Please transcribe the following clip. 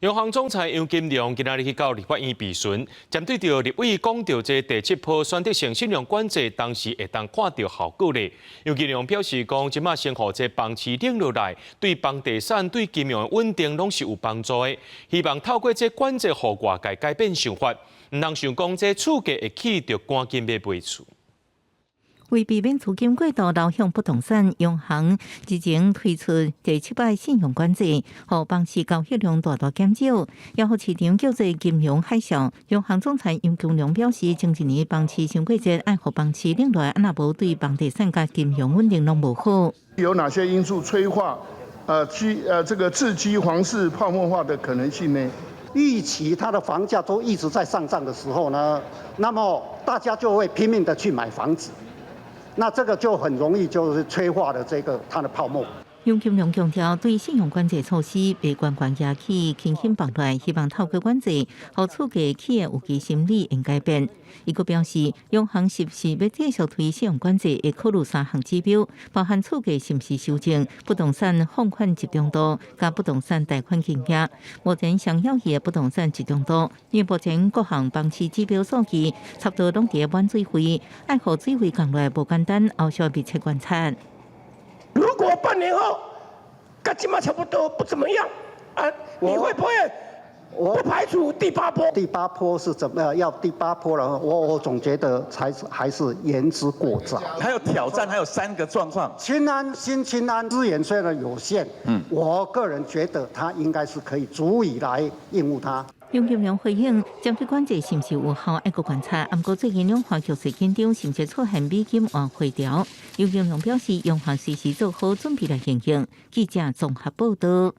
央行总裁杨金龙今日去到立法院质询，针对着立委讲到这第7波选择性信用管制，当时会当看到效果咧。杨金龙表示讲，即马先互这房市冷落来，对房地产、对金融稳定拢是有帮助的。希望透过这管制，互外界改变想法，唔通想讲这厝价会起，就赶紧要买厝。为避免资金过度流向不动产，央行之前推出第7摆信用管制，互房市交易量大大减少，也互市场叫做金融海啸。央行总裁杨金龙表示，前一年房市上过节，爱互房市冷落来，若无对房地产甲金融稳定拢无好。有哪些因素催化这个刺激房市泡沫化的可能性呢？预期它的房价都一直在上涨的时候呢，那么大家就会拼命的去买房子。那这个就很容易就是催化了它的泡沫。杨金龙强调，对信用管制措施被关压起轻轻放落，希望透过管制，互厝价起的有机心理会改变。伊阁表示，央行是不是要继续推信用管制，会考虑3项指标，包含厝价是不是修正、不动产放款集中度、加不动产贷款金额。目前上要的不动产集中度，因为目前各项房市指标数据差不多拢伫满水位，爱互水位降落来无简单，后续密切观察。如果半年后跟今嘛差不多不怎么样啊，你会不会？我不排除第8波。第8波是怎么样？要第8波了，我总觉得还是言之过早。还有挑战，还有3个状况。新青安资源虽然有限，我个人觉得它应该是可以足以来应付它。杨金龙回应，将去管制是不是有效，要阁观察。不过最近两化局势紧张，甚至出现美金换汇条。杨金龙表示，央行随时做好准备来应应。记者综合报道。